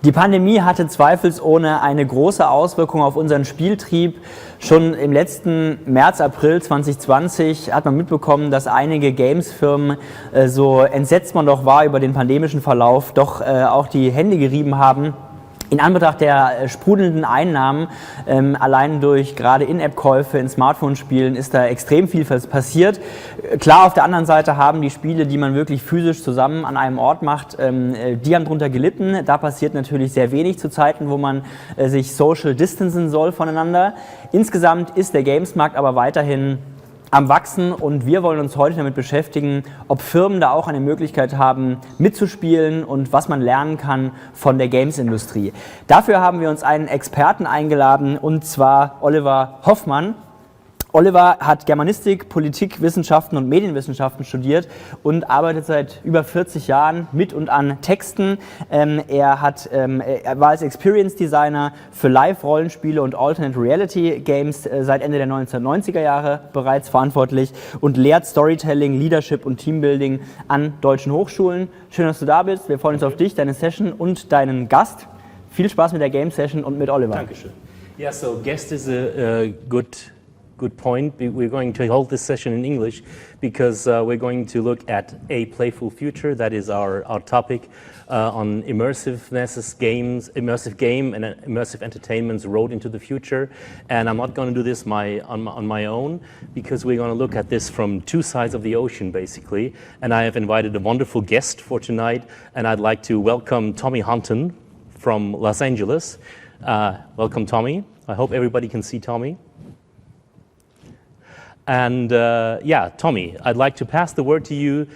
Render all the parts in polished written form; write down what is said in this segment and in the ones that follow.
Die Pandemie hatte zweifelsohne eine große Auswirkung auf unseren Spieltrieb. Schon im letzten März, April 2020 hat man mitbekommen, dass einige Games-Firmen, so entsetzt man doch war über den pandemischen Verlauf, doch auch die Hände gerieben haben. In Anbetracht der sprudelnden Einnahmen, allein durch gerade In-App-Käufe in Smartphone-Spielen, ist da extrem viel passiert. Klar, auf der anderen Seite haben die Spiele, die man wirklich physisch zusammen an einem Ort macht, die haben darunter gelitten. Da passiert natürlich sehr wenig zu Zeiten, wo man sich social distancen soll voneinander. Insgesamt ist der Games-Markt aber weiterhin am Wachsen und wir wollen uns heute damit beschäftigen, ob Firmen da auch eine Möglichkeit haben, mitzuspielen und was man lernen kann von der Games-Industrie. Dafür haben wir uns einen Experten eingeladen, und zwar Oliver Hoffmann. Oliver hat Germanistik, Politik, Wissenschaften und Medienwissenschaften studiert und arbeitet seit über 40 Jahren mit und an Texten. Er war als Experience Designer für Live-Rollenspiele und Alternate Reality Games seit Ende der 1990er Jahre bereits verantwortlich und lehrt Storytelling, Leadership und Teambuilding an deutschen Hochschulen. Schön, dass du da bist. Wir freuen uns auf dich, deine Session und deinen Gast. Viel Spaß mit der Game Session und mit Oliver. Dankeschön. Yeah, so guest is a good point. We're going to hold this session in English because we're going to look at a playful future. That is our topic on immersive game and immersive entertainment's road into the future. And I'm not going to do this on my own because we're going to look at this from two sides of the ocean, basically. And I have invited a wonderful guest for tonight, and I'd like to welcome Tommy Hunton from Los Angeles. Welcome, Tommy. I hope everybody can see Tommy. And yeah, Tommy, I'd like to pass the word to you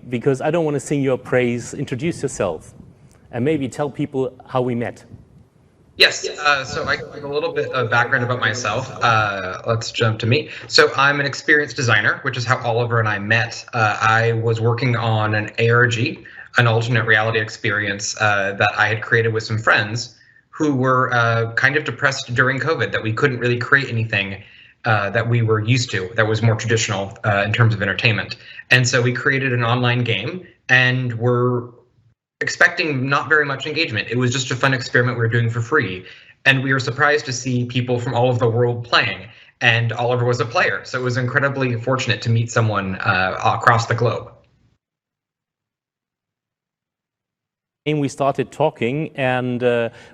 because I don't want to sing your praise. Introduce yourself and maybe tell people how we met. Yes, so I give a little bit of background about myself. Let's jump to me. So I'm an experienced designer, which is how Oliver and I met. I was working on an ARG, an alternate reality experience that I had created with some friends who were kind of depressed during COVID, that we couldn't really create anything that we were used to, that was more traditional in terms of entertainment. And so we created an online game and we're expecting not very much engagement. It was just a fun experiment we were doing for free. And we were surprised to see people from all over the world playing, and Oliver was a player. So it was incredibly fortunate to meet someone across the globe. And we started talking, and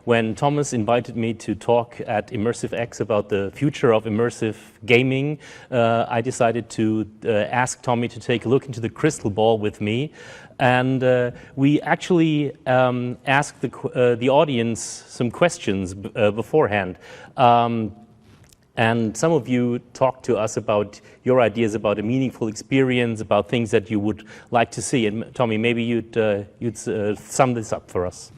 when Thomas invited me to talk at Immersive X about the future of immersive gaming, I decided to ask Tommy to take a look into the crystal ball with me. And we actually asked the audience some questions beforehand. And some of you talked to us about your ideas about a meaningful experience, about things that you would like to see. And Tommy, maybe you'd sum this up for us.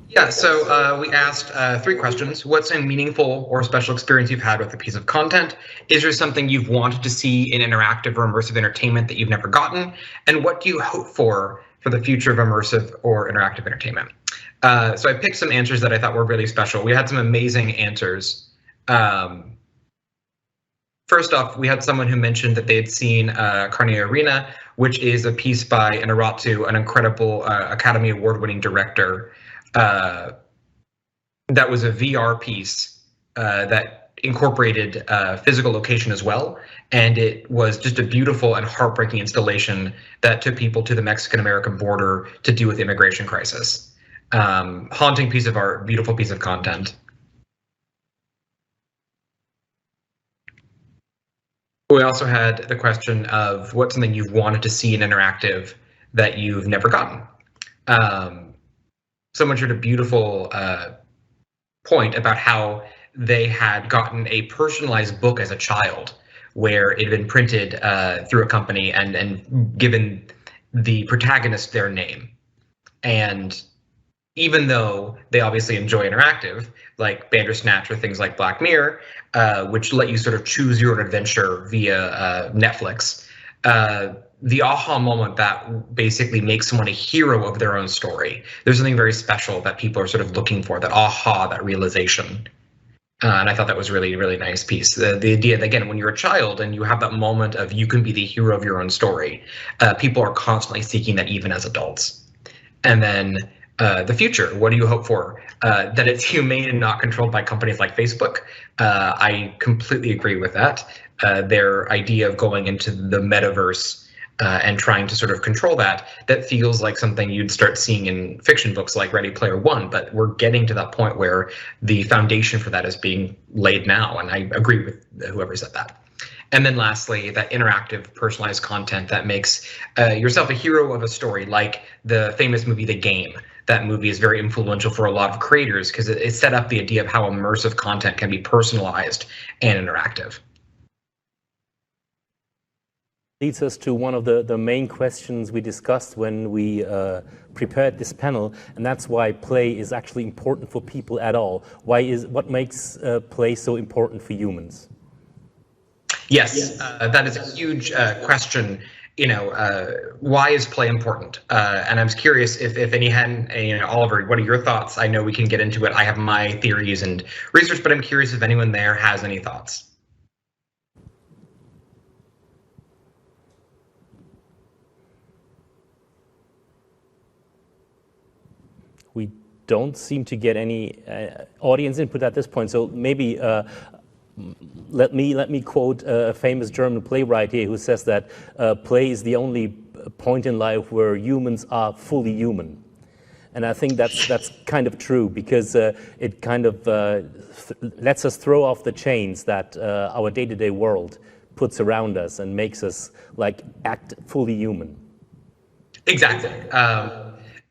Yeah, so we asked three questions. What's a meaningful or special experience you've had with a piece of content? Is there something you've wanted to see in interactive or immersive entertainment that you've never gotten? And what do you hope for the future of immersive or interactive entertainment? So I picked some answers that I thought were really special. We had some amazing answers. First off, we had someone who mentioned that they had seen Carne Arena, which is a piece by Inarritu, an incredible Academy Award-winning director. That was a VR piece that incorporated physical location as well, and it was just a beautiful and heartbreaking installation that took people to the Mexican-American border to deal with the immigration crisis. Haunting piece of art, beautiful piece of content. We also had the question of what's something you've wanted to see in interactive that you've never gotten. Someone shared a beautiful point about how they had gotten a personalized book as a child, where it had been printed through a company and given the protagonist their name. And even though they obviously enjoy interactive, like Bandersnatch or things like Black Mirror, which let you sort of choose your own adventure via Netflix, the aha moment that basically makes someone a hero of their own story. There's something very special that people are sort of looking for, that aha, that realization. And I thought that was really, really nice piece. The idea that, again, when you're a child and you have that moment of you can be the hero of your own story, people are constantly seeking that even as adults. And then the future? What do you hope for? That it's humane and not controlled by companies like Facebook. I completely agree with that. Their idea of going into the metaverse and trying to sort of control that feels like something you'd start seeing in fiction books like Ready Player One, but we're getting to that point where the foundation for that is being laid now, and I agree with whoever said that. And then lastly, that interactive, personalized content that makes yourself a hero of a story, like the famous movie The Game. That movie is very influential for a lot of creators because it set up the idea of how immersive content can be personalized and interactive. Leads us to one of the main questions we discussed when we prepared this panel, and that's why play is actually important for people at all. What makes play so important for humans? Yes, that is a huge question. Why is play important? And I was curious if any had, Oliver, what are your thoughts? I know we can get into it. I have my theories and research, but I'm curious if anyone there has any thoughts. We don't seem to get any audience input at this point, so maybe let me quote a famous German playwright here who says that play is the only point in life where humans are fully human. And I think that's kind of true, because it kind of lets us throw off the chains that our day-to-day world puts around us and makes us act fully human. Exactly.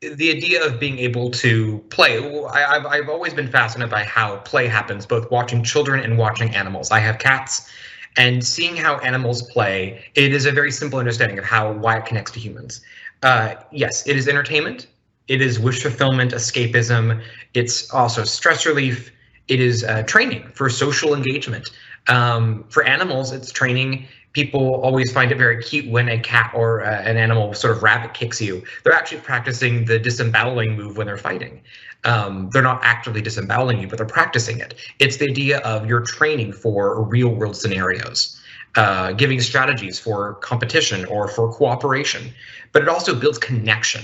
The idea of being able to play, I've always been fascinated by how play happens, both watching children and watching animals. I have cats, and seeing how animals play, it is a very simple understanding of why it connects to humans. Yes, it is entertainment. It is wish fulfillment, escapism. It's also stress relief. It is training for social engagement. For animals, it's training. People always find it very cute when a cat or an animal, sort of rabbit, kicks you. They're actually practicing the disemboweling move when they're fighting. They're not actively disemboweling you, but they're practicing it. It's the idea of you're training for real world scenarios, giving strategies for competition or for cooperation. But it also builds connection.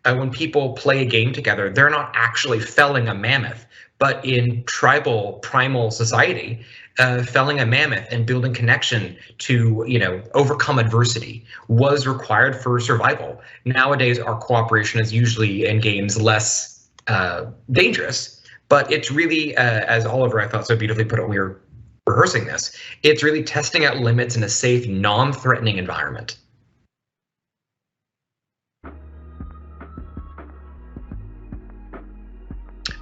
When people play a game together, they're not actually felling a mammoth, but in tribal, primal society, felling a mammoth and building connection to, overcome adversity was required for survival. Nowadays, our cooperation is usually in games less dangerous, but it's really, as Oliver, I thought so beautifully put it when we were rehearsing this, it's really testing out limits in a safe, non-threatening environment.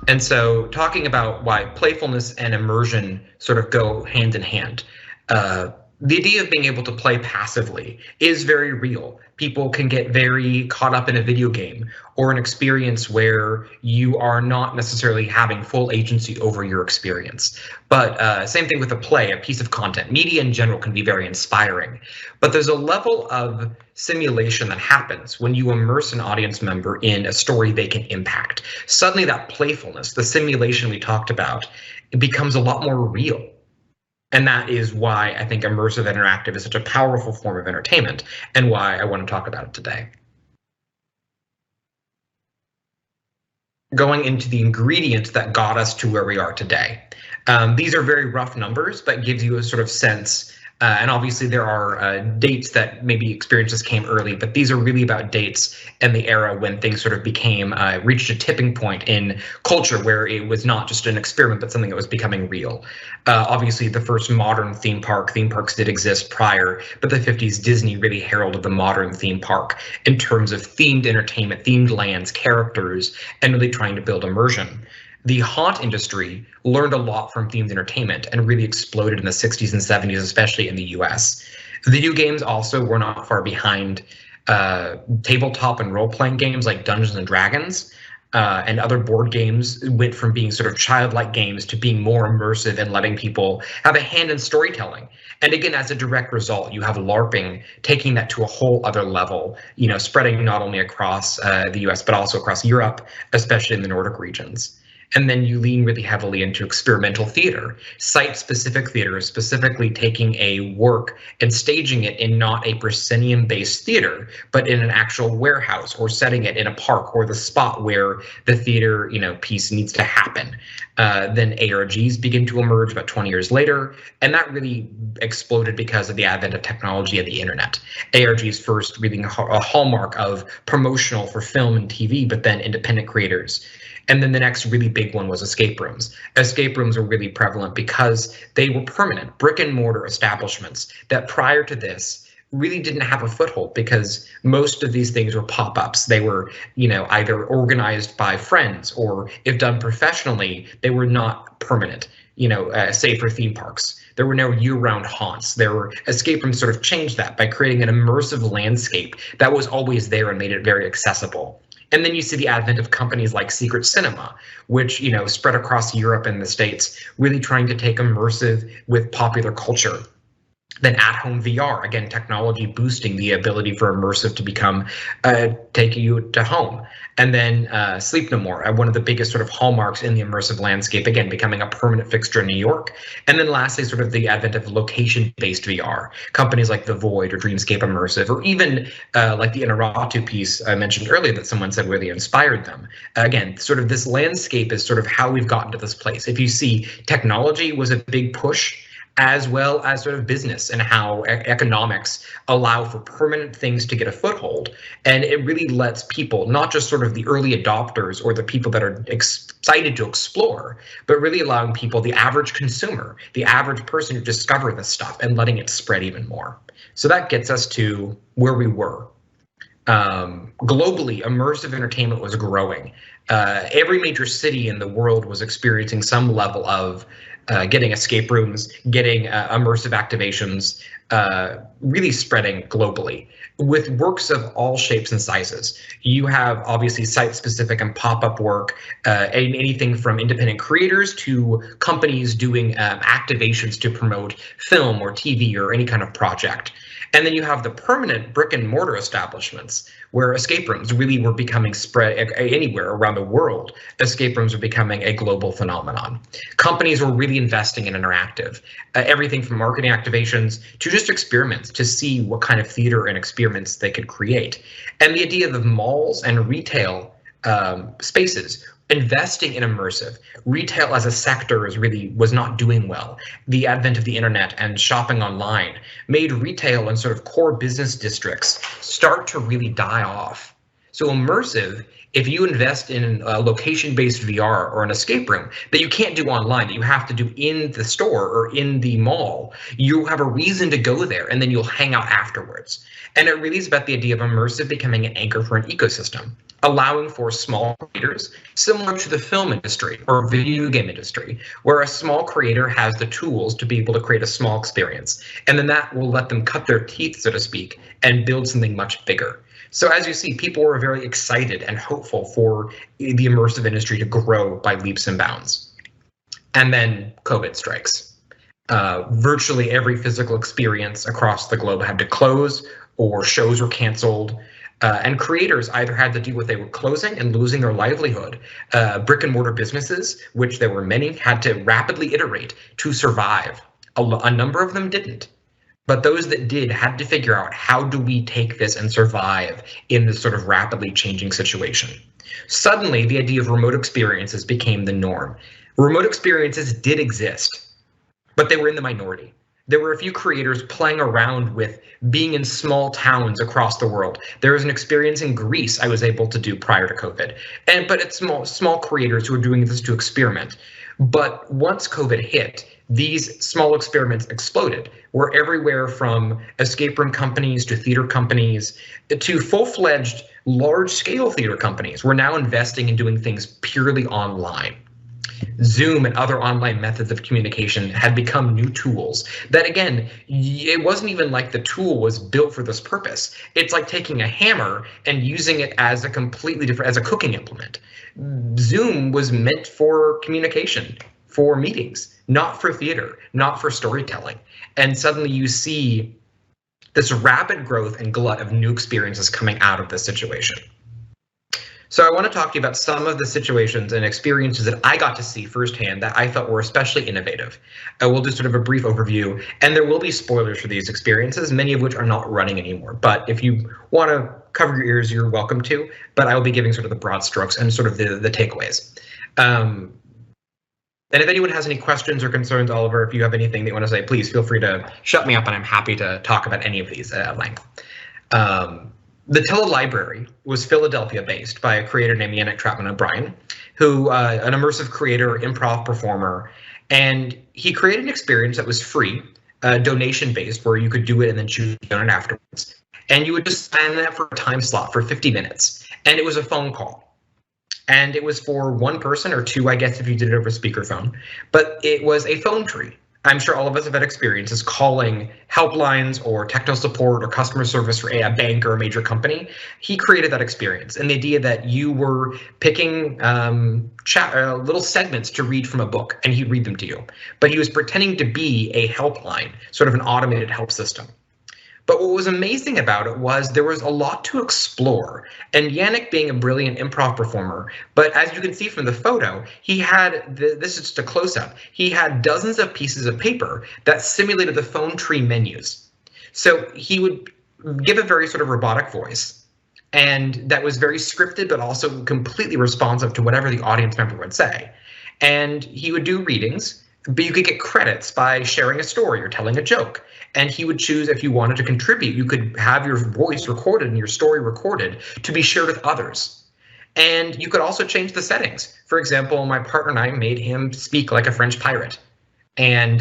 And so talking about why playfulness and immersion sort of go hand in hand, the idea of being able to play passively is very real. People can get very caught up in a video game or an experience where you are not necessarily having full agency over your experience. But same thing with a play, a piece of content. Media in general can be very inspiring. But there's a level of simulation that happens when you immerse an audience member in a story they can impact. Suddenly that playfulness, the simulation we talked about, it becomes a lot more real. And that is why I think immersive interactive is such a powerful form of entertainment, and why I want to talk about it today. Going into the ingredients that got us to where we are today. These are very rough numbers, but gives you a sort of sense. And obviously there are dates that maybe experiences came early, but these are really about dates and the era when things sort of became, reached a tipping point in culture where it was not just an experiment, but something that was becoming real. Obviously the first modern theme parks did exist prior, but the 50s Disney really heralded the modern theme park in terms of themed entertainment, themed lands, characters, and really trying to build immersion. The haunt industry learned a lot from themed entertainment and really exploded in the 60s and 70s, especially in the US. Video games also were not far behind. Tabletop and role-playing games like Dungeons and Dragons and other board games went from being sort of childlike games to being more immersive and letting people have a hand in storytelling. And again, as a direct result, you have LARPing taking that to a whole other level, spreading not only across the US, but also across Europe, especially in the Nordic regions. And then you lean really heavily into experimental theater, site-specific theater, specifically taking a work and staging it in not a proscenium-based theater, but in an actual warehouse, or setting it in a park or the spot where the theater, piece needs to happen. Then ARGs begin to emerge about 20 years later, and that really exploded because of the advent of technology and the internet. ARGs first really a hallmark of promotional for film and TV, but then independent creators. And then the next really big one was escape rooms. Escape rooms were really prevalent because they were permanent brick and mortar establishments that prior to this really didn't have a foothold, because most of these things were pop-ups. They were, either organized by friends, or if done professionally, they were not permanent, say for theme parks. There were no year-round haunts. Escape rooms sort of changed that by creating an immersive landscape that was always there and made it very accessible. And then you see the advent of companies like Secret Cinema, which, spread across Europe and the States, really trying to take immersive with popular culture. Then at-home VR, again, technology boosting the ability for immersive to become, take you to home. And then Sleep No More, one of the biggest sort of hallmarks in the immersive landscape, again, becoming a permanent fixture in New York. And then lastly, sort of the advent of location-based VR, companies like The Void or Dreamscape Immersive, or even like the Inaratu piece I mentioned earlier that someone said really inspired them. Again, sort of this landscape is sort of how we've gotten to this place. If you see, technology was a big push, as well as sort of business and how economics allow for permanent things to get a foothold. And it really lets people, not just sort of the early adopters or the people that are excited to explore, but really allowing people, the average consumer, the average person, to discover this stuff and letting it spread even more. So that gets us to where we were. Globally, immersive entertainment was growing. Every major city in the world was experiencing some level of getting escape rooms, getting immersive activations, really spreading globally with works of all shapes and sizes. You have obviously site-specific and pop-up work, anything from independent creators to companies doing activations to promote film or TV or any kind of project. And then you have the permanent brick and mortar establishments where escape rooms really were becoming spread anywhere around the world. Escape rooms are becoming a global phenomenon. Companies were really investing in interactive, everything from marketing activations to just experiments to see what kind of theater and experiments they could create. And the idea of malls and retail spaces investing in immersive. Retail as a sector was not doing well. The advent of the internet and shopping online made retail and sort of core business districts start to really die off. So immersive, if you invest in a location-based VR or an escape room that you can't do online, that you have to do in the store or in the mall, you have a reason to go there and then you'll hang out afterwards. And it really is about the idea of immersive becoming an anchor for an ecosystem, allowing for small creators, similar to the film industry or video game industry, where a small creator has the tools to be able to create a small experience. And then that will let them cut their teeth, so to speak, and build something much bigger. So as you see, people were very excited and hopeful for the immersive industry to grow by leaps and bounds. And then COVID strikes. Virtually every physical experience across the globe had to close, or shows were canceled. And creators either had to deal with they were closing and losing their livelihood. Brick and mortar businesses, which there were many, had to rapidly iterate to survive. A number of them didn't. But those that did had to figure out, how do we take this and survive in this sort of rapidly changing situation? Suddenly, the idea of remote experiences became the norm. Remote experiences did exist, but they were in the minority. There were a few creators playing around with being in small towns across the world. There was an experience in Greece I was able to do prior to COVID, but it's small creators who are doing this to experiment. But once COVID hit, these small experiments exploded. We're everywhere from escape room companies to theater companies to full-fledged large-scale theater companies. We're now investing in doing things purely online. Zoom and other online methods of communication had become new tools that, again, it wasn't even like the tool was built for this purpose. It's like taking a hammer and using it as a completely different, as a cooking implement. Zoom was meant for communication, for meetings, not for theater, not for storytelling. And suddenly you see this rapid growth and glut of new experiences coming out of this situation. So I want to talk to you about some of the situations and experiences that I got to see firsthand that I felt were especially innovative. We'll do sort of a brief overview, and there will be spoilers for these experiences, many of which are not running anymore. But if you want to cover your ears, you're welcome to. But I will be giving sort of the broad strokes and sort of the takeaways. And if anyone has any questions or concerns, Oliver, if you have anything that you want to say, please feel free to shut me up, and I'm happy to talk about any of these at length. The Telelibrary was Philadelphia-based by a creator named Yannick Trapman-O'Brien, who an immersive creator, improv performer, and he created an experience that was free, donation-based, where you could do it and then choose on it afterwards. And you would just spend that for a time slot for 50 minutes, and it was a phone call. And it was for one person, or two, I guess, if you did it over speakerphone, but it was a phone tree. I'm sure all of us have had experiences calling helplines or technical support or customer service for a bank or a major company. He created that experience, and the idea that you were picking little segments to read from a book, and he'd read them to you. But he was pretending to be a helpline, sort of an automated help system. But what was amazing about it was there was a lot to explore. And Yannick, being a brilliant improv performer, but as you can see from the photo, he had, this is just a close-up, he had dozens of pieces of paper that simulated the phone tree menus. So he would give a very sort of robotic voice, and that was very scripted, but also completely responsive to whatever the audience member would say. And he would do readings, but you could get credits by sharing a story or telling a joke. And he would choose, if you wanted to contribute, you could have your voice recorded and your story recorded to be shared with others. And you could also change the settings. For example, my partner and I made him speak like a French pirate. And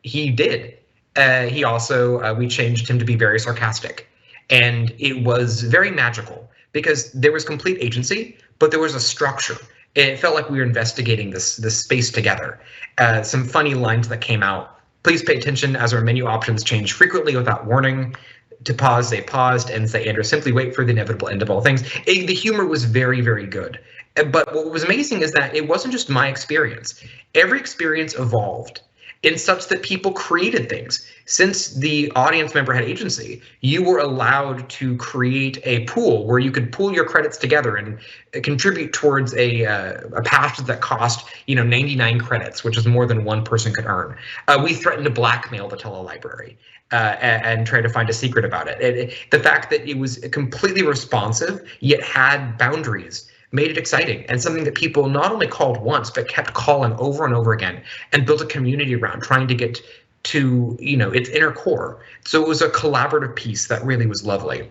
he did. He also, we changed him to be very sarcastic. And it was very magical because there was complete agency, but there was a structure. It felt like we were investigating this space together. Some funny lines that came out. Please pay attention as our menu options change frequently without warning. To pause, say paused, and say and or simply wait for the inevitable end of all things. The humor was very, very good. But what was amazing is that it wasn't just my experience. Every experience evolved in such that people created things. Since the audience member had agency, you were allowed to create a pool where you could pool your credits together and contribute towards a passage that cost 99 credits, which is more than one person could earn. We threatened to blackmail the Telelibrary and try to find a secret about it. The fact that it was completely responsive yet had boundaries made it exciting, and something that people not only called once but kept calling over and over again, and built a community around, trying to get to its inner core. So it was a collaborative piece that really was lovely,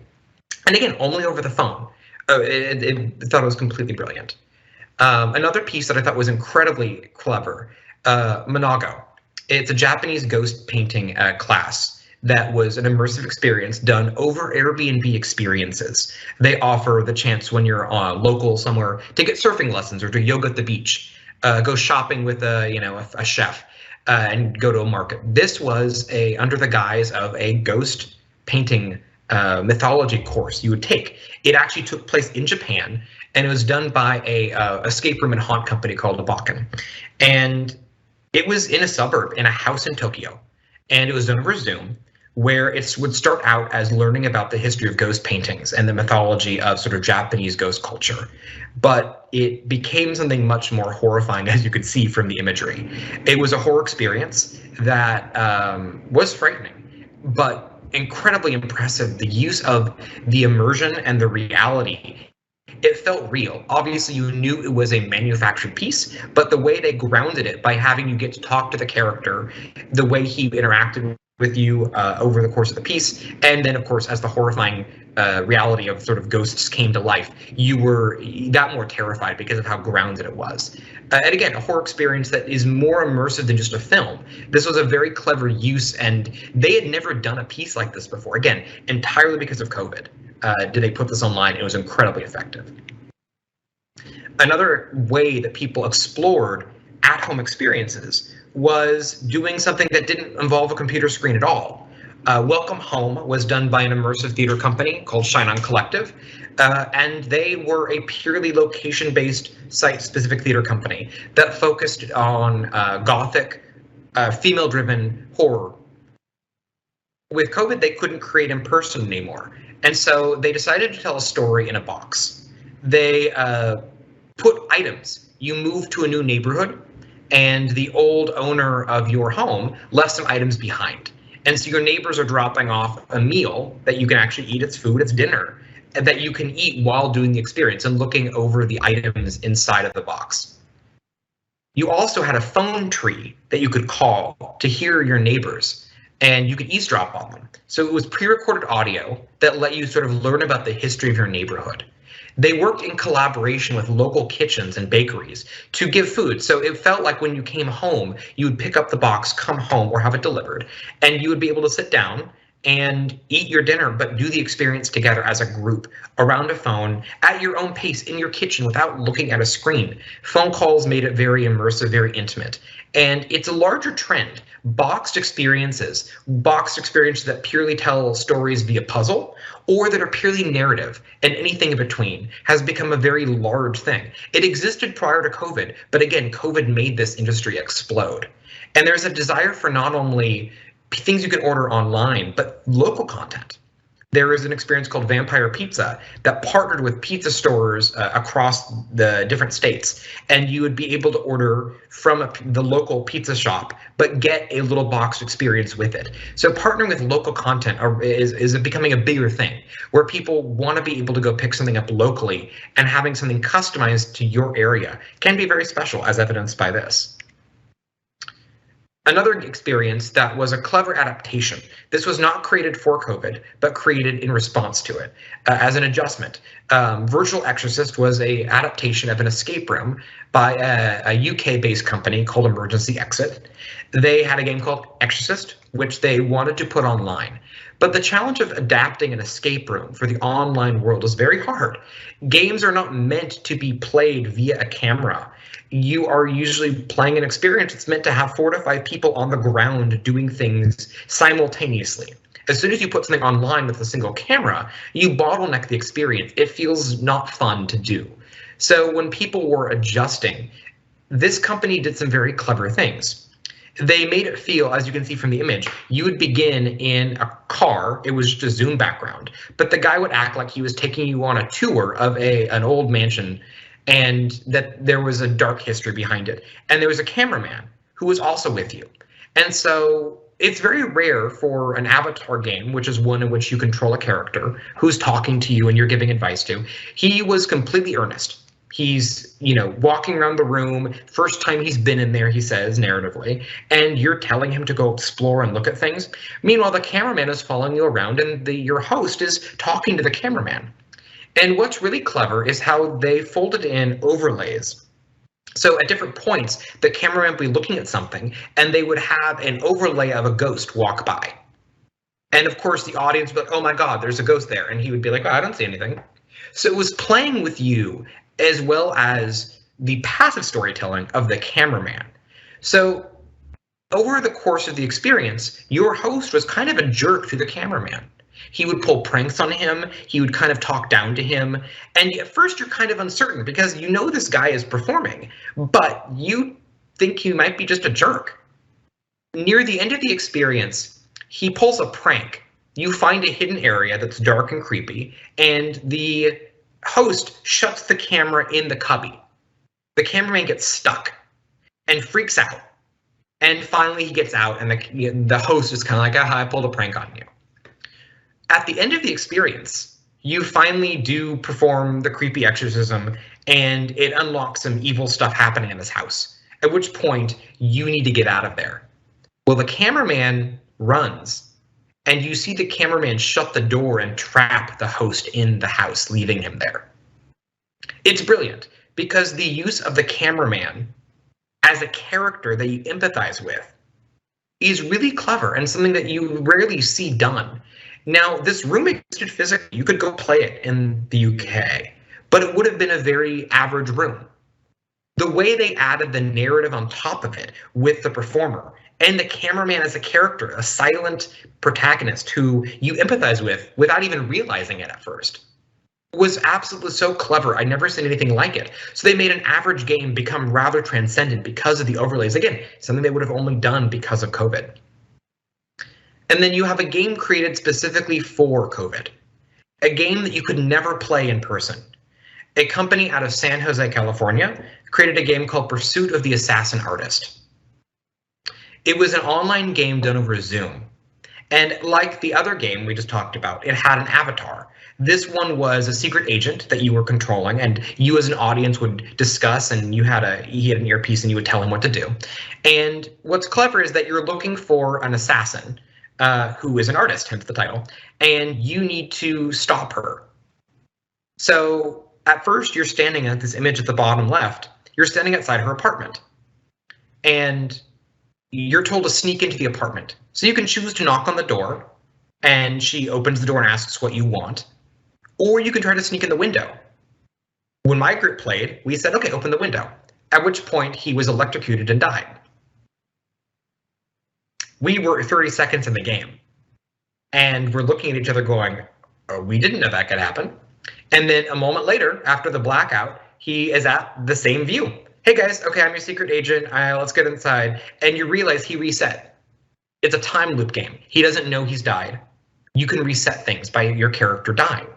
and again, only over the phone. I thought it was completely brilliant. Another piece that I thought was incredibly clever, Monago. It's a Japanese ghost painting class that was an immersive experience done over Airbnb experiences. They offer the chance when you're local somewhere to get surfing lessons or do yoga at the beach, go shopping with a chef, and go to a market. This was under the guise of a ghost painting mythology course you would take. It actually took place in Japan, and it was done by a escape room and haunt company called Abakan. And it was in a suburb, in a house in Tokyo, and it was done over Zoom, where it would start out as learning about the history of ghost paintings and the mythology of sort of Japanese ghost culture. But it became something much more horrifying, as you could see from the imagery. It was a horror experience that was frightening, but incredibly impressive. The use of the immersion and the reality. It felt real. Obviously, you knew it was a manufactured piece, but the way they grounded it by having you get to talk to the character, the way he interacted with you over the course of the piece, and then, of course, as the horrifying reality of sort of ghosts came to life, you were that more terrified because of how grounded it was. And again, a horror experience that is more immersive than just a film. This was a very clever use, and they had never done a piece like this before. Again, entirely because of COVID. Did they put this online? It was incredibly effective. Another way that people explored at-home experiences was doing something that didn't involve a computer screen at all. Welcome Home was done by an immersive theater company called Shine On Collective, and they were a purely location-based, site-specific theater company that focused on gothic, female-driven horror. With COVID, they couldn't create in person anymore, and so they decided to tell a story in a box. they put items. You move to a new neighborhood, and the old owner of your home left some items behind. And so your neighbors are dropping off a meal that you can actually eat. It's food, it's dinner, that you can eat while doing the experience and looking over the items inside of the box. You also had a phone tree that you could call to hear your neighbors, and you could eavesdrop on them. So it was pre-recorded audio that let you sort of learn about the history of your neighborhood. They worked in collaboration with local kitchens and bakeries to give food. So it felt like when you came home, you would pick up the box, come home, or have it delivered, and you would be able to sit down and eat your dinner, but do the experience together as a group around a phone at your own pace in your kitchen without looking at a screen. Phone calls made it very immersive, very intimate. And it's a larger trend. Boxed experiences that purely tell stories via puzzle or that are purely narrative and anything in between has become a very large thing. It existed prior to COVID, but again, COVID made this industry explode. And there's a desire for not only things you can order online, but local content. There is an experience called Vampire Pizza that partnered with pizza stores across the different states, and you would be able to order from the local pizza shop, but get a little boxed experience with it. So partnering with local content is becoming a bigger thing, where people want to be able to go pick something up locally, and having something customized to your area can be very special, as evidenced by this. Another experience that was a clever adaptation. This was not created for COVID, but created in response to it as an adjustment. Virtual Exorcist was an adaptation of an escape room by a UK-based company called Emergency Exit. They had a game called Exorcist, which they wanted to put online. But the challenge of adapting an escape room for the online world is very hard. Games are not meant to be played via a camera. You are usually playing an experience that's meant to have 4 to 5 people on the ground doing things simultaneously. As soon as you put something online with a single camera, you bottleneck the experience. It feels not fun to do. So when people were adjusting, this company did some very clever things. They made it feel, as you can see from the image, you would begin in a car. It was just a Zoom background, but the guy would act like he was taking you on a tour of an old mansion, and that there was a dark history behind it. And there was a cameraman who was also with you. And so it's very rare for an avatar game, which is one in which you control a character who's talking to you and you're giving advice to. He was completely earnest. He's, walking around the room, first time he's been in there, he says, narratively, and you're telling him to go explore and look at things. Meanwhile, the cameraman is following you around, and your host is talking to the cameraman. And what's really clever is how they folded in overlays. So at different points, the cameraman would be looking at something, and they would have an overlay of a ghost walk by. And of course, the audience would be like, oh my God, there's a ghost there. And he would be like, oh, I don't see anything. So it was playing with you as well as the passive storytelling of the cameraman. So over the course of the experience, your host was kind of a jerk to the cameraman. He would pull pranks on him. He would kind of talk down to him. And at first you're kind of uncertain because you know this guy is performing, but you think he might be just a jerk. Near the end of the experience, he pulls a prank. You find a hidden area that's dark and creepy, and the host shuts the camera in the cubby. The cameraman gets stuck and freaks out. And finally he gets out, and the host is kind of like, aha, I pulled a prank on you. At the end of the experience, you finally do perform the creepy exorcism, and it unlocks some evil stuff happening in this house, at which point you need to get out of there. Well, the cameraman runs, and you see the cameraman shut the door and trap the host in the house, leaving him there. It's brilliant because the use of the cameraman as a character that you empathize with is really clever and something that you rarely see done. Now, this room existed physically. You could go play it in the UK, but it would have been a very average room. The way they added the narrative on top of it with the performer and the cameraman as a character, a silent protagonist who you empathize with without even realizing it at first, was absolutely so clever. I'd never seen anything like it. So they made an average game become rather transcendent because of the overlays. Again, something they would have only done because of COVID. And then you have a game created specifically for COVID, a game that you could never play in person. a company out of San Jose, California, created a game called Pursuit of the Assassin Artist. It was an online game done over Zoom. And like the other game we just talked about, it had an avatar. This one was a secret agent that you were controlling, and you as an audience would discuss, and he had an earpiece and you would tell him what to do. And what's clever is that you're looking for an assassin who is an artist, hence the title, and you need to stop her. So at first you're standing at this image at the bottom left, you're standing outside her apartment. And you're told to sneak into the apartment. So you can choose to knock on the door, and she opens the door and asks what you want. Or you can try to sneak in the window. When my group played, we said, okay, open the window. At which point he was electrocuted and died. We were 30 seconds in the game. And we're looking at each other going, oh, we didn't know that could happen. And then a moment later, after the blackout, he is at the same view. Hey guys, okay, I'm your secret agent, let's get inside. And you realize he reset. It's a time loop game. He doesn't know he's died. You can reset things by your character dying.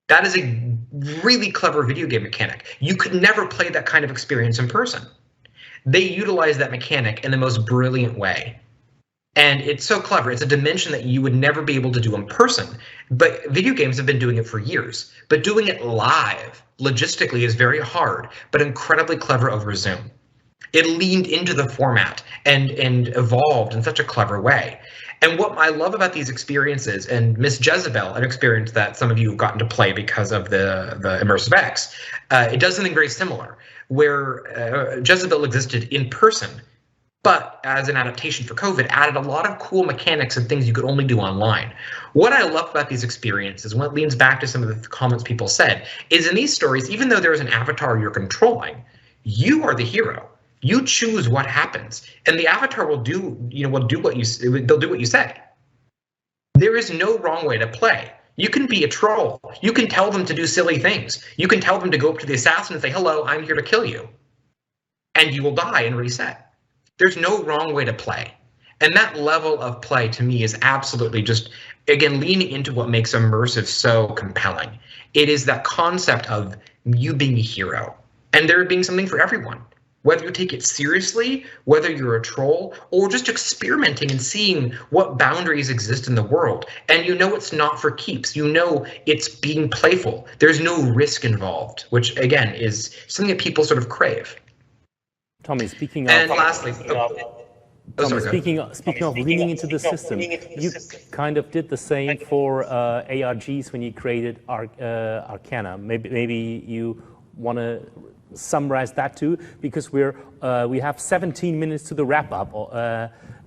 That is a really clever video game mechanic. You could never play that kind of experience in person. They utilize that mechanic in the most brilliant way. And it's so clever. It's a dimension that you would never be able to do in person. But video games have been doing it for years. But doing it live, logistically, is very hard, but incredibly clever over Zoom. It leaned into the format and evolved in such a clever way. And what I love about these experiences, and Miss Jezebel, an experience that some of you have gotten to play because of the Immersive X, it does something very similar, where Jezebel existed in person, but as an adaptation for COVID, added a lot of cool mechanics and things you could only do online. What I love about these experiences, when it leans back to some of the comments people said, is in these stories, even though there is an avatar you're controlling, you are the hero. You choose what happens, and the avatar will do what you say. There is no wrong way to play. You can be a troll. You can tell them to do silly things. You can tell them to go up to the assassin and say, hello, I'm here to kill you. And you will die and reset. There's no wrong way to play. And that level of play to me is absolutely just, again, leaning into what makes immersive so compelling. It is that concept of you being a hero and there being something for everyone. Whether you take it seriously, whether you're a troll, or just experimenting and seeing what boundaries exist in the world. And you know it's not for keeps. You know it's being playful. There's no risk involved, which again is something that people sort of crave. Tommy, speaking of, and lastly, speaking of leaning into the system, you kind of did the same for ARGs when you created Arcana. Maybe you want to summarize that too, because we have 17 minutes to the wrap up,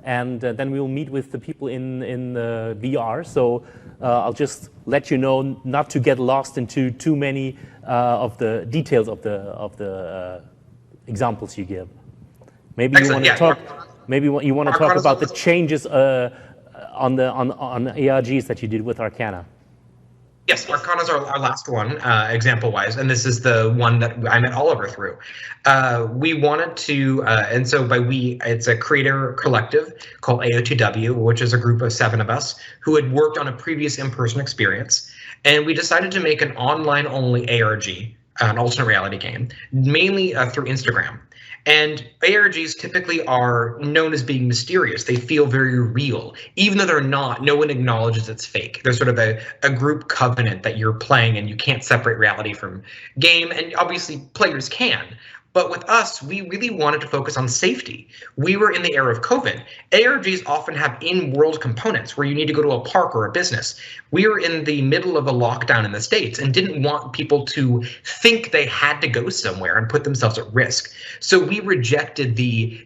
and then we'll meet with the people in the VR. So I'll just let you know not to get lost into too many of the details of the examples you give. Maybe excellent. You want to talk. Maybe you want to talk about the changes on ARGs that you did with Arcana. Yes, Arcana is our last one, example-wise, and this is the one that I met Oliver through. We wanted to, and so by we, it's a creator collective called AOTW, which is a group of 7 of us who had worked on a previous in-person experience, and we decided to make an online-only ARG, an alternate reality game, mainly through Instagram. And ARGs typically are known as being mysterious. They feel very real. Even though they're not, no one acknowledges it's fake. There's sort of a group covenant that you're playing and you can't separate reality from game, and obviously players can. But with us, we really wanted to focus on safety. We were in the era of COVID. ARGs often have in-world components where you need to go to a park or a business. We were in the middle of a lockdown in the States and didn't want people to think they had to go somewhere and put themselves at risk. So we rejected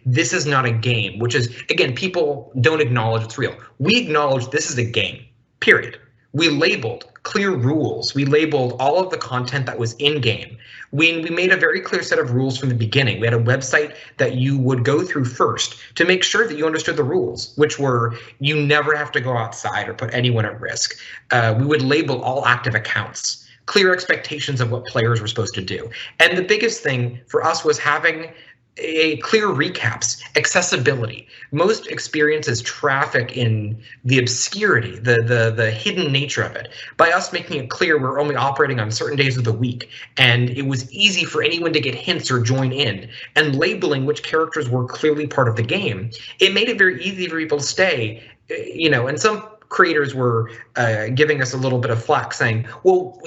this is not a game, which is, again, people don't acknowledge it's real. We acknowledge this is a game, period. We labeled clear rules. We labeled all of the content that was in-game. We made a very clear set of rules from the beginning. We had a website that you would go through first to make sure that you understood the rules, which were you never have to go outside or put anyone at risk. We would label all active accounts, clear expectations of what players were supposed to do. And the biggest thing for us was having clear recaps, accessibility. Most experiences traffic in the obscurity, the hidden nature of it. By us making it clear we're only operating on certain days of the week, and it was easy for anyone to get hints or join in, and labeling which characters were clearly part of the game, it made it very easy for people to stay. And some creators were giving us a little bit of flack, saying, well,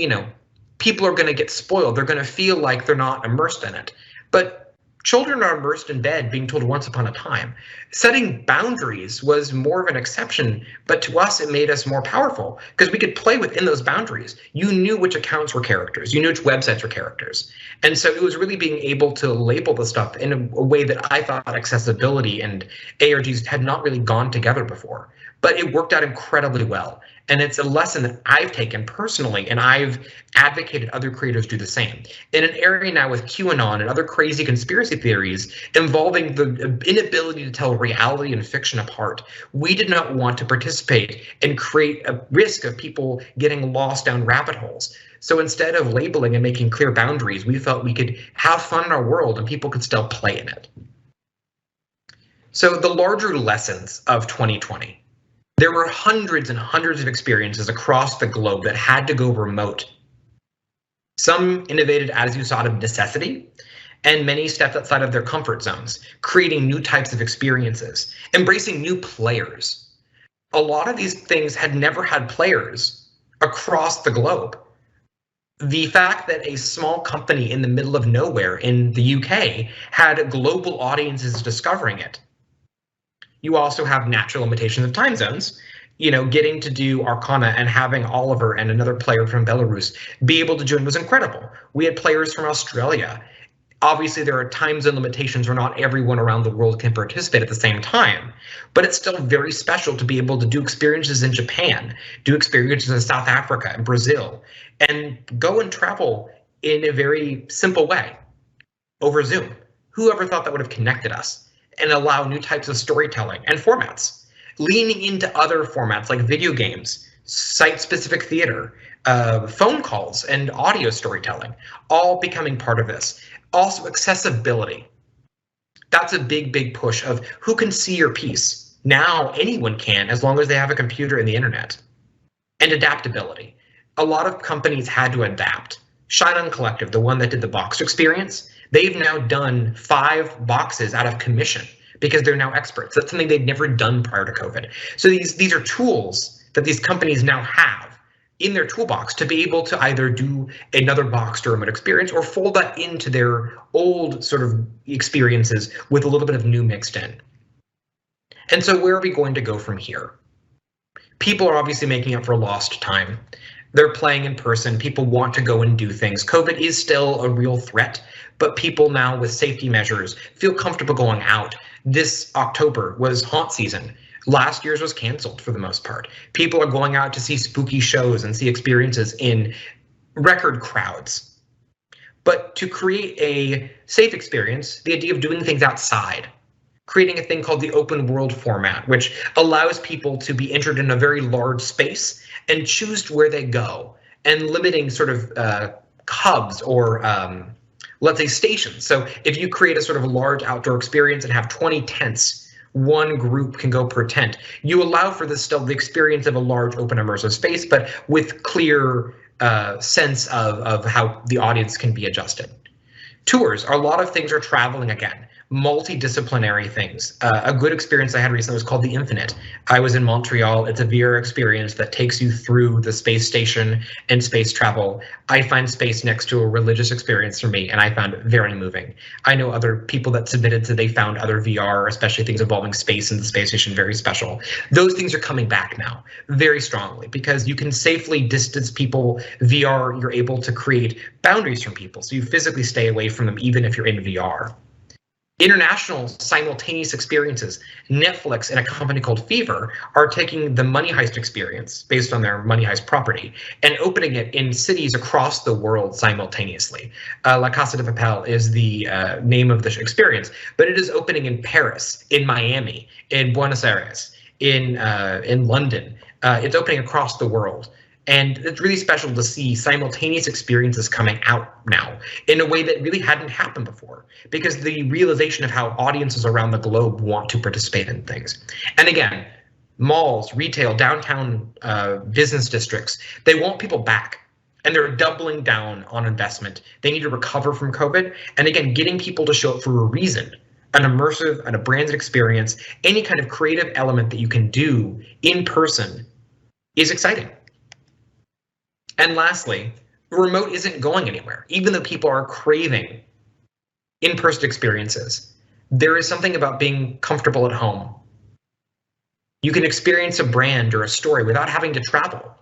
people are going to get spoiled. They're going to feel like they're not immersed in it. But children are immersed in bed being told once upon a time. Setting boundaries was more of an exception, but to us it made us more powerful because we could play within those boundaries. You knew which accounts were characters, you knew which websites were characters. And so it was really being able to label the stuff in a way that I thought accessibility and ARGs had not really gone together before. But it worked out incredibly well. And it's a lesson that I've taken personally, and I've advocated other creators do the same. In an area now with QAnon and other crazy conspiracy theories involving the inability to tell reality and fiction apart, we did not want to participate and create a risk of people getting lost down rabbit holes. So instead of labeling and making clear boundaries, we felt we could have fun in our world and people could still play in it. So the larger lessons of 2020. There were hundreds and hundreds of experiences across the globe that had to go remote. Some innovated, as you saw, out of necessity, and many stepped outside of their comfort zones, creating new types of experiences, embracing new players. A lot of these things had never had players across the globe. The fact that a small company in the middle of nowhere in the UK had global audiences discovering it. You also have natural limitations of time zones. Getting to do Arcana and having Oliver and another player from Belarus be able to join was incredible. We had players from Australia. Obviously, there are time zone limitations where not everyone around the world can participate at the same time, but it's still very special to be able to do experiences in Japan, do experiences in South Africa and Brazil, and go and travel in a very simple way over Zoom. Whoever thought that would have connected us? And allow new types of storytelling and formats, leaning into other formats like video games, site-specific theater, phone calls, and audio storytelling, all becoming part of this. Also, accessibility. That's a big, big push of who can see your piece. Now anyone can, as long as they have a computer and the internet. And adaptability. A lot of companies had to adapt. Shine On Collective, the one that did the box experience, they've now done 5 boxes out of commission because they're now experts. That's something they'd never done prior to COVID. So these are tools that these companies now have in their toolbox to be able to either do another boxed or remote experience or fold that into their old sort of experiences with a little bit of new mixed in. And so where are we going to go from here? People are obviously making up for lost time. They're playing in person. People want to go and do things. COVID is still a real threat, but people now with safety measures feel comfortable going out. This October was haunt season. Last year's was canceled for the most part. People are going out to see spooky shows and see experiences in record crowds. But to create a safe experience, the idea of doing things outside, creating a thing called the open world format, which allows people to be entered in a very large space and choose where they go, and limiting sort of hubs or let's say stations. So if you create a sort of large outdoor experience and have 20 tents, one group can go per tent. You allow for this still the experience of a large open immersive space, but with clear sense of how the audience can be adjusted. Tours, a lot of things are traveling again. Multidisciplinary things. A good experience I had recently was called The Infinite. I was in Montreal. It's a VR experience that takes you through the space station and space travel. I find space next to a religious experience for me, and I found it very moving. I know other people that submitted to they found other VR, especially things involving space and the space station, very special. Those things are coming back now very strongly because you can safely distance people. VR, you're able to create boundaries from people, so you physically stay away from them even if you're in VR. International simultaneous experiences. Netflix and a company called Fever are taking the Money Heist experience based on their Money Heist property and opening it in cities across the world simultaneously. La Casa de Papel is the name of the experience, but it is opening in Paris, in Miami, in Buenos Aires, in London. It's opening across the world. And it's really special to see simultaneous experiences coming out now in a way that really hadn't happened before, because the realization of how audiences around the globe want to participate in things. And again, malls, retail, downtown business districts, they want people back. And they're doubling down on investment. They need to recover from COVID. And again, getting people to show up for a reason, an immersive and a branded experience, any kind of creative element that you can do in person is exciting. And lastly, remote isn't going anywhere. Even though people are craving in-person experiences, there is something about being comfortable at home. You can experience a brand or a story without having to travel.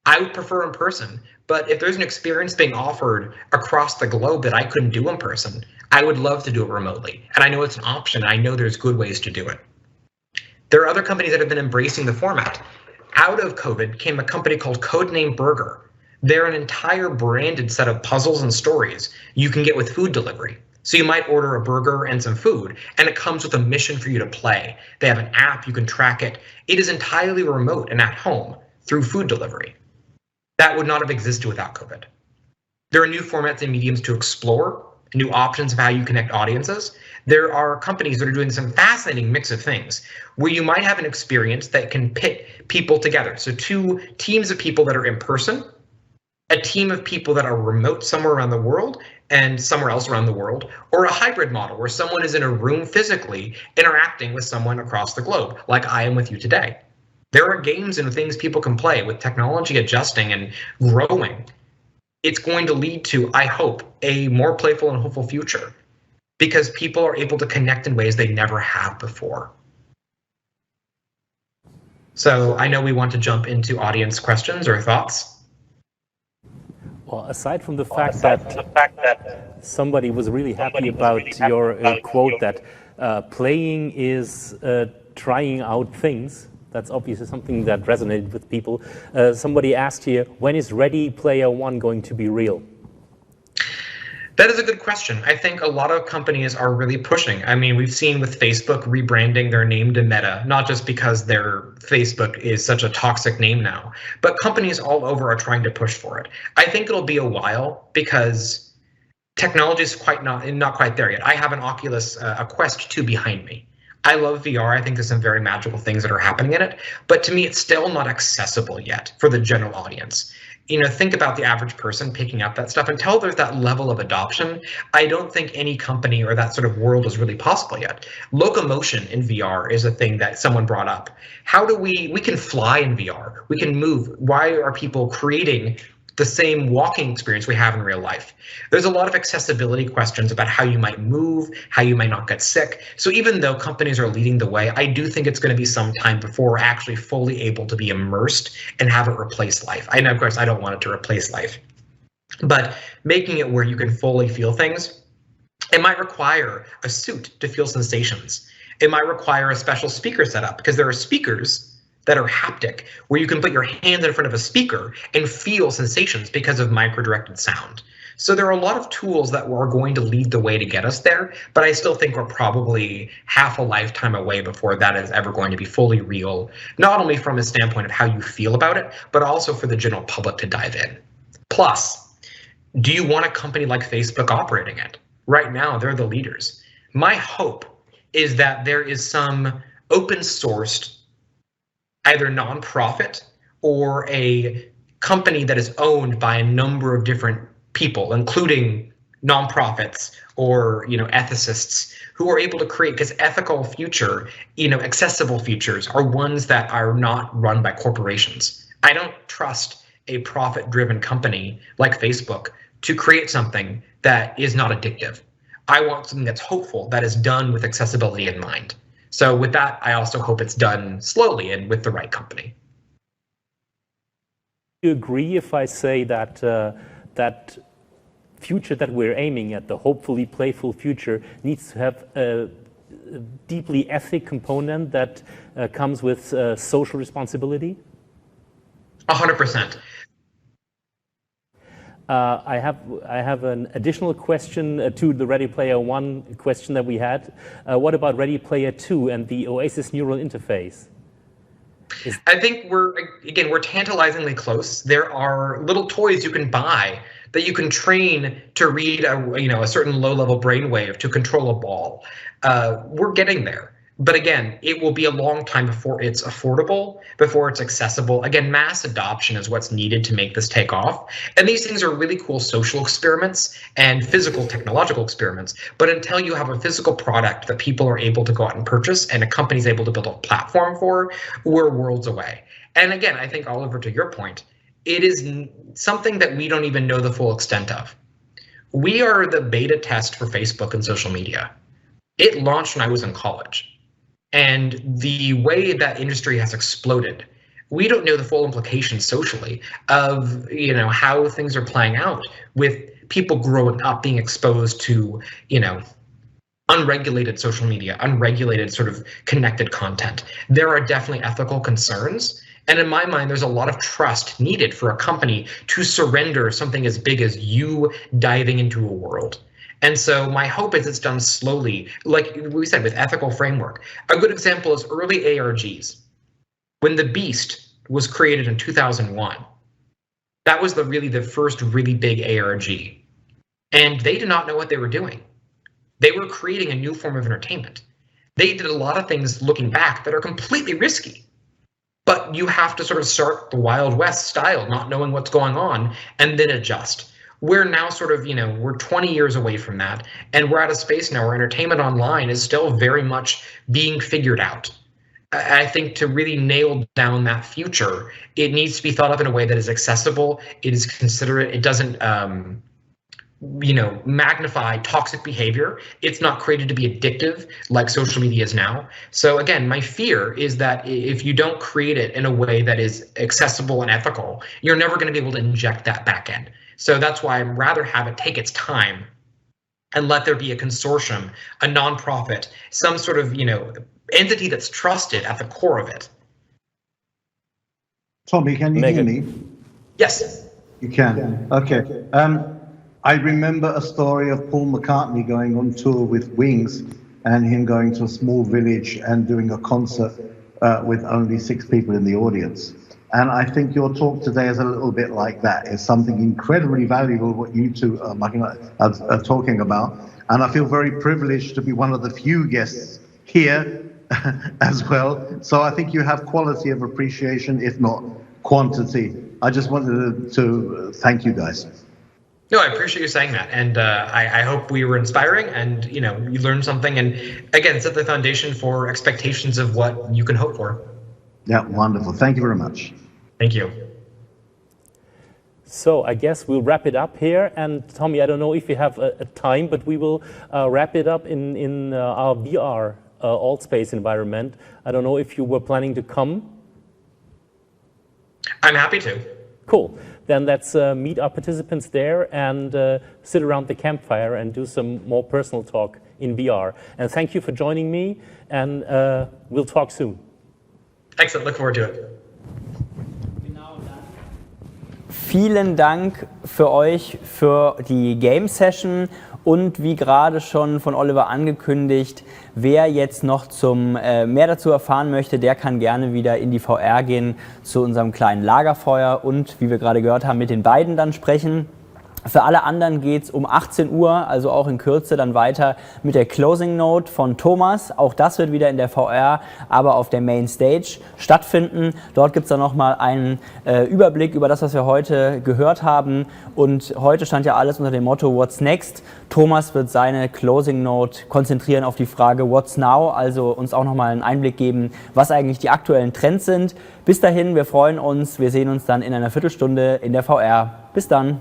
I would prefer in person, but if there's an experience being offered across the globe that I couldn't do in person, I would love to do it remotely. And I know it's an option. I know there's good ways to do it. There are other companies that have been embracing the format. Out of COVID came a company called Codename Burger. They're an entire branded set of puzzles and stories you can get with food delivery. So you might order a burger and some food, and it comes with a mission for you to play. They have an app, you can track it. It is entirely remote and at home through food delivery. That would not have existed without COVID. There are new formats and mediums to explore, new options of how you connect audiences. There are companies that are doing some fascinating mix of things where you might have an experience that can pit people together. So two teams of people that are in person, a team of people that are remote somewhere around the world and somewhere else around the world, or a hybrid model where someone is in a room physically interacting with someone across the globe, like I am with you today. There are games and things people can play with technology adjusting and growing. It's going to lead to, I hope, a more playful and hopeful future because people are able to connect in ways they never have before. So I know we want to jump into audience questions or thoughts. Well, aside from the fact that somebody was really happy about your quote that playing is trying out things, that's obviously something that resonated with people. Somebody asked here, when is Ready Player One going to be real? That is a good question. I think a lot of companies are really pushing. I mean, we've seen with Facebook rebranding their name to Meta, not just because their Facebook is such a toxic name now, but companies all over are trying to push for it. I think it'll be a while because technology is not quite there yet. I have an Oculus, a Quest 2 behind me. I love VR. I think there's some very magical things that are happening in it, but to me, it's still not accessible yet for the general audience. You know, think about the average person picking up that stuff. Until there's that level of adoption, I don't think any company or that sort of world is really possible yet. Locomotion in VR is a thing that someone brought up. How do we can fly in VR, we can move. Why are people creating the same walking experience we have in real life? There's a lot of accessibility questions about how you might move, how you might not get sick. So even though companies are leading the way, I do think it's going to be some time before we're actually fully able to be immersed and have it replace life. I know, of course, I don't want it to replace life, but making it where you can fully feel things, it might require a suit to feel sensations. It might require a special speaker setup because there are speakers that are haptic, where you can put your hand in front of a speaker and feel sensations because of micro-directed sound. So there are a lot of tools that are going to lead the way to get us there, but I still think we're probably half a lifetime away before that is ever going to be fully real, not only from a standpoint of how you feel about it, but also for the general public to dive in. Plus, do you want a company like Facebook operating it? Right now, they're the leaders. My hope is that there is some open-sourced either nonprofit or a company that is owned by a number of different people, including nonprofits or ethicists who are able to create, because ethical future, accessible futures are ones that are not run by corporations. I don't trust a profit-driven company like Facebook to create something that is not addictive. I want something that's hopeful, that is done with accessibility in mind. So with that, I also hope it's done slowly and with the right company. Do you agree if I say that that future that we're aiming at, the hopefully playful future, needs to have a deeply ethic component that comes with social responsibility? 100%. I have an additional question to the Ready Player One question that we had. What about Ready Player Two and the Oasis neural interface? I think we're tantalizingly close. There are little toys you can buy that you can train to read a certain low-level brainwave to control a ball. We're getting there. But again, it will be a long time before it's affordable, before it's accessible. Again, mass adoption is what's needed to make this take off. And these things are really cool social experiments and physical technological experiments. But until you have a physical product that people are able to go out and purchase and a company's able to build a platform for, we're worlds away. And again, I think, Oliver, to your point, it is something that we don't even know the full extent of. We are the beta test for Facebook and social media. It launched when I was in college. And the way that industry has exploded, we don't know the full implications socially of how things are playing out with people growing up being exposed to unregulated social media, unregulated sort of connected content. There are definitely ethical concerns. And in my mind, there's a lot of trust needed for a company to surrender something as big as you diving into a world. And so my hope is it's done slowly, like we said, with ethical framework. A good example is early ARGs. When the Beast was created in 2001, that was the first really big ARG. And they did not know what they were doing. They were creating a new form of entertainment. They did a lot of things looking back that are completely risky. But you have to sort of start the Wild West style, not knowing what's going on, and then adjust. We're now sort of, we're 20 years away from that. And we're at a space now where entertainment online is still very much being figured out. I think to really nail down that future, it needs to be thought of in a way that is accessible, it is considerate, it doesn't, magnify toxic behavior. It's not created to be addictive like social media is now. So again, my fear is that if you don't create it in a way that is accessible and ethical, you're never going to be able to inject that back end. So that's why I'd rather have it take its time and let there be a consortium, a nonprofit, some sort of, entity that's trusted at the core of it. Tommy, can you hear me? Yes. You can. Okay. I remember a story of Paul McCartney going on tour with Wings and him going to a small village and doing a concert with only 6 people in the audience. And I think your talk today is a little bit like that. It's something incredibly valuable, what you two are talking about. And I feel very privileged to be one of the few guests here as well. So I think you have quality of appreciation, if not quantity. I just wanted to thank you guys. No, I appreciate you saying that. And I hope we were inspiring and, you learned something. And again, set the foundation for expectations of what you can hope for. Yeah, wonderful. Thank you very much. Thank you. So I guess we'll wrap it up here. And Tommy, I don't know if you have a time, but we will wrap it up in our VR AltSpace environment. I don't know if you were planning to come. I'm happy to. Cool. Then let's meet our participants there and sit around the campfire and do some more personal talk in VR. And thank you for joining me, and we'll talk soon. Excellent. Look forward to it. Vielen Dank für euch für die Game Session und wie gerade schon von Oliver angekündigt, wer jetzt noch mehr dazu erfahren möchte, der kann gerne wieder in die VR gehen zu unserem kleinen Lagerfeuer und wie wir gerade gehört haben, mit den beiden dann sprechen. Für alle anderen geht es um 18 Uhr, also auch in Kürze dann weiter mit der Closing Note von Thomas. Auch das wird wieder in der VR, aber auf der Main Stage stattfinden. Dort gibt es dann nochmal einen Überblick über das, was wir heute gehört haben. Und heute stand ja alles unter dem Motto What's Next. Thomas wird seine Closing Note konzentrieren auf die Frage What's Now, also uns auch nochmal einen Einblick geben, was eigentlich die aktuellen Trends sind. Bis dahin, wir freuen uns, wir sehen uns dann in einer Viertelstunde in der VR. Bis dann!